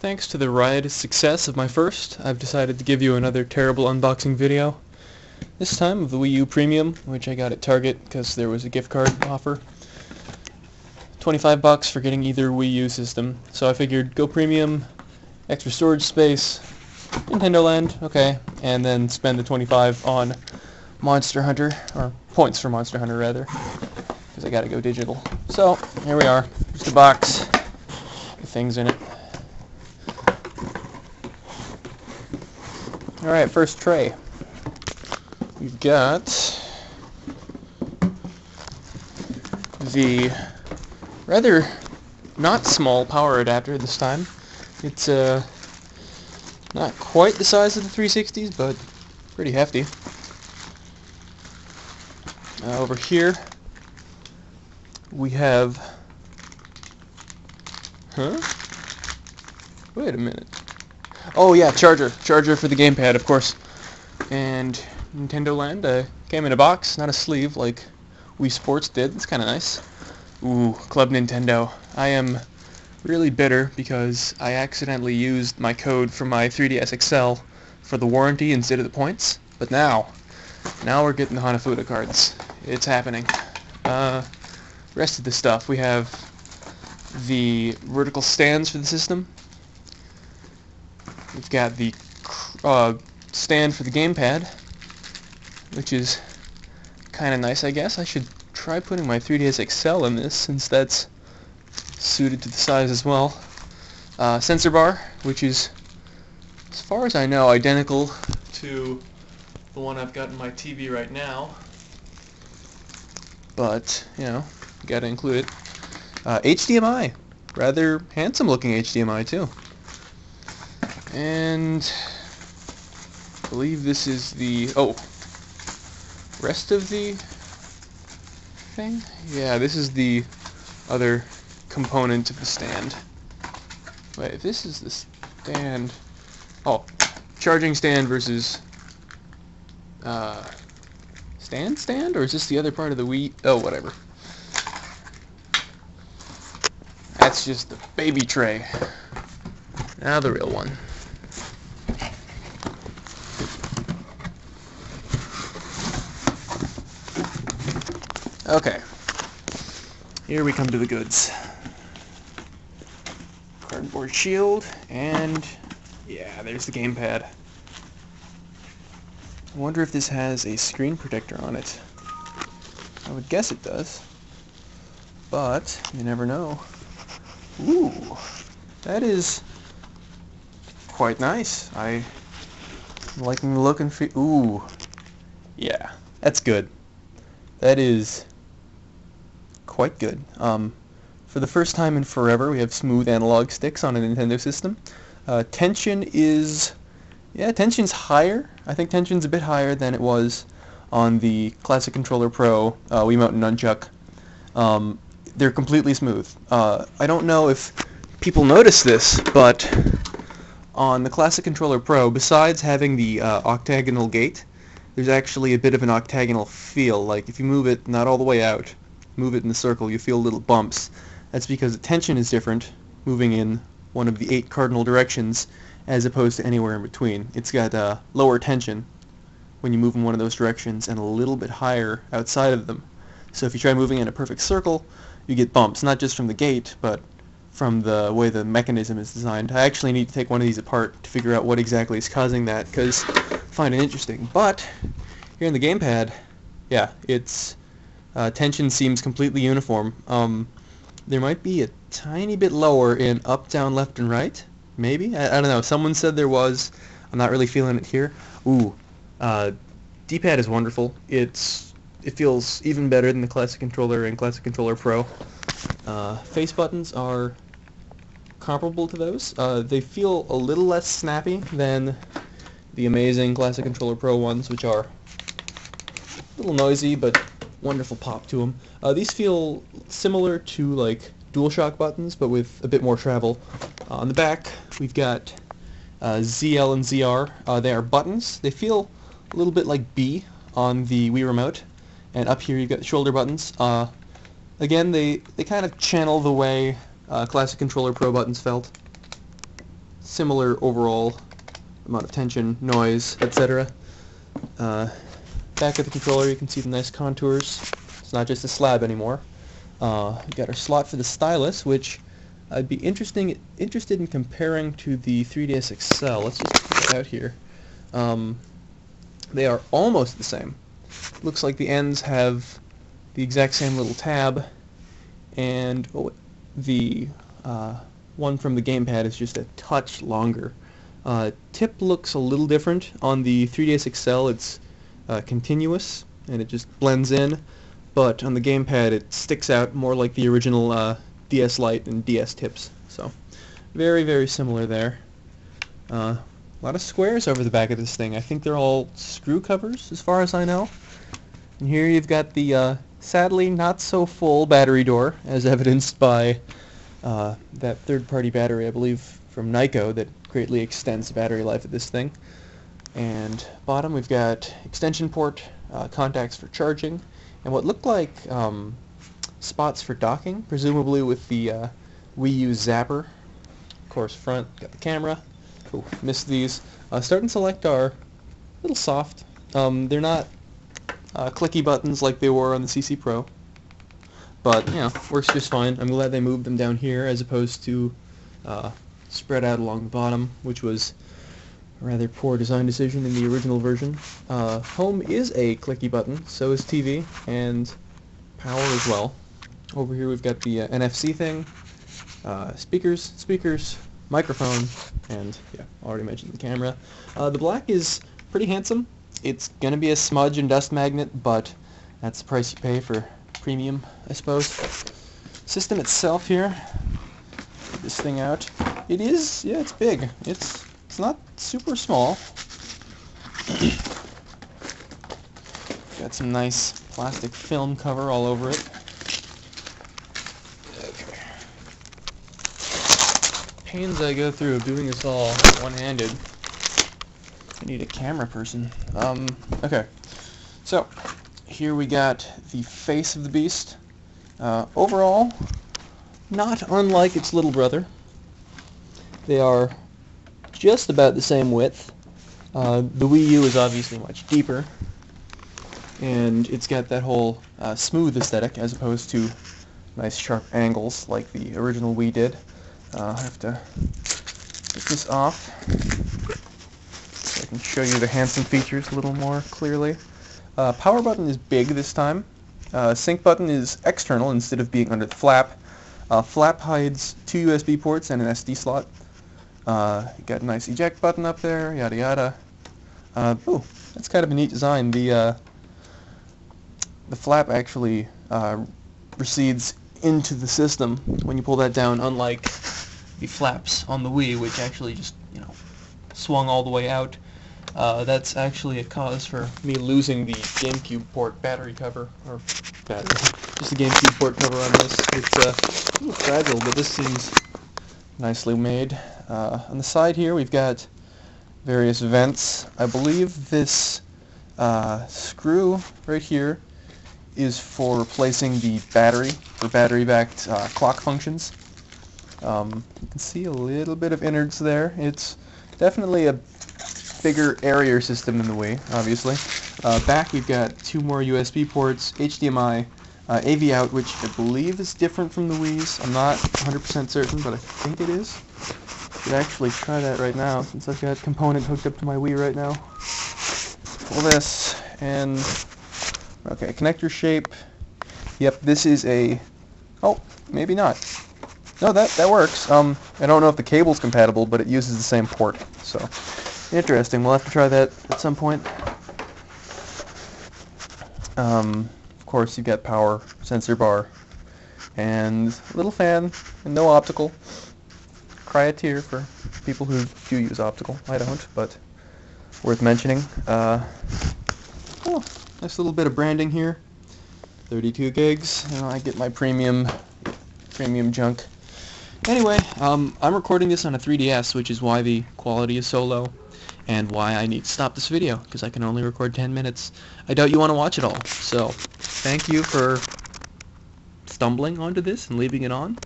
thanks to the riotous success of my first, I've decided to give you another terrible unboxing video. This time of the Wii U Premium, which I got at Target because there was a gift card offer. $25 for getting either Wii U system. So I figured go Premium, extra storage space, Nintendo Land, okay, and then spend the $25 on Monster Hunter, or points for Monster Hunter rather, because I gotta go digital. So here we are, just a box with things in it. Alright, first tray. We've got the rather not small power adapter this time. It's not quite the size of the 360s, but pretty hefty. Over here we have... Wait a minute. Oh yeah, charger for the gamepad, of course. And Nintendo Land came in a box, not a sleeve like Wii Sports did. It's kind of nice. Ooh, Club Nintendo. I am really bitter because I accidentally used my code from my 3DS XL for the warranty instead of the points. But now we're getting the Hanafuda cards. It's happening. Rest of the stuff, we have the vertical stands for the system. We've got the stand for the gamepad, which is kind of nice, I guess. I should try putting my 3DS XL in this, since that's suited to the size as well. Sensor bar, which is, as far as I know, identical to the one I've got in my TV right now. But, you know, you gotta include it. HDMI. Rather handsome looking HDMI, too. And I believe this is the rest of the thing? Yeah, this is the other component of the stand. Wait, this is the stand. Oh, charging stand versus stand? Or is this the other part of the Wii? Oh, whatever. That's just the baby tray. Now the real one. Okay, here we come to the goods. Cardboard shield, and yeah, there's the gamepad. I wonder if this has a screen protector on it. I would guess it does, but you never know. Ooh, that is quite nice. I'm liking the look and feel. Ooh, yeah, that's good. That is quite good. For the first time in forever, we have smooth analog sticks on a Nintendo system. Tension's higher. I think tension's a bit higher than it was on the Classic Controller Pro, Wiimote and Nunchuck. They're completely smooth. I don't know if people notice this, but on the Classic Controller Pro, besides having the octagonal gate, there's actually a bit of an octagonal feel. Like if you move it not all the way out, move it in the circle, you feel little bumps. That's because the tension is different, moving in one of the 8 cardinal directions, as opposed to anywhere in between. It's got lower tension when you move in one of those directions, and a little bit higher outside of them. So if you try moving in a perfect circle, you get bumps, not just from the gate, but from the way the mechanism is designed. I actually need to take one of these apart to figure out what exactly is causing that, because I find it interesting. But here in the gamepad, yeah, its tension seems completely uniform. There might be a tiny bit lower in up, down, left, and right. Maybe? I don't know. Someone said there was. I'm not really feeling it here. Ooh. D-pad is wonderful. It feels even better than the Classic Controller and Classic Controller Pro. Face buttons are comparable to those. They feel a little less snappy than the amazing Classic Controller Pro ones, which are a little noisy, but wonderful pop to them. These feel similar to like DualShock buttons, but with a bit more travel. On the back, we've got ZL and ZR. They are buttons. They feel a little bit like B on the Wii Remote. And up here you've got the shoulder buttons. Again, they kind of channel the way Classic Controller Pro buttons felt. similar overall amount of tension, noise, etc. Back of the controller, you can see the nice contours. It's not just a slab anymore. We've got our slot for the stylus, which I'd be interested in comparing to the 3DS XL. Let's just put it out here. They are almost the same. Looks like the ends have the exact same little tab, and the one from the gamepad is just a touch longer. Tip looks a little different. On the 3DS XL it's continuous and it just blends in, but on the gamepad it sticks out more like the original DS Lite and DS tips. So very, very similar there. A lot of squares over the back of this thing. I think they're all screw covers as far as I know. And here you've got the sadly not so full battery door, as evidenced by that third-party battery, I believe, from Nyko that greatly extends the battery life of this thing. And bottom we've got extension port, contacts for charging, and what look like spots for docking, presumably with the Wii U zapper. Of course, front, got the camera. Oh, missed these. Start and select are a little soft. They're not clicky buttons like they were on the CC Pro, but you know, works just fine. I'm glad they moved them down here as opposed to spread out along the bottom, which was a rather poor design decision in the original version. Home is a clicky button, so is TV, and power as well. Over here we've got the NFC thing, speakers, microphone, and yeah, already mentioned the camera. The black is pretty handsome. It's gonna be a smudge and dust magnet, but that's the price you pay for premium, I suppose. System itself here, get this thing out. It is, yeah, it's big. It's not super small. Got some nice plastic film cover all over it. Okay. Pains I go through of doing this all one-handed. I need a camera person. Okay. So, here we got the face of the beast. Overall, not unlike its little brother. They are just about the same width. The Wii U is obviously much deeper, and it's got that whole smooth aesthetic as opposed to nice sharp angles like the original Wii did. I have to get this off so I can show you the handsome features a little more clearly. Power button is big this time. Sync button is external instead of being under the flap. Flap hides 2 USB ports and an SD slot. You got a nice eject button up there, yada yada. Ooh, that's kind of a neat design. The flap actually recedes into the system when you pull that down, unlike the flaps on the Wii, which actually just, you know, swung all the way out. That's actually a cause for me losing the GameCube port battery cover, or battery, just the GameCube port cover on this. It's a little fragile, but this seems nicely made. On the side here we've got various vents. I believe this screw right here is for replacing the battery, for battery-backed clock functions. You can see a little bit of innards there. It's definitely a bigger, airier system than the Wii, obviously. Back we've got 2 more USB ports, HDMI, AV out, which I believe is different from the Wii's. I'm not 100% certain, but I think it is. I could actually try that right now, since I've got a component hooked up to my Wii right now. Pull this, and okay, connector shape. Yep, this is a, oh, maybe not. No, that works. I don't know if the cable's compatible, but it uses the same port, so interesting. We'll have to try that at some point. Of course, you've got power, sensor bar, and a little fan, and no optical. Cry a tear for people who do use optical. I don't, but worth mentioning. Oh, nice little bit of branding here. 32 gigs. You know, I get my premium junk. Anyway, I'm recording this on a 3DS, which is why the quality is so low, and why I need to stop this video, because I can only record 10 minutes. I doubt you want to watch it all, so thank you for stumbling onto this and leaving it on.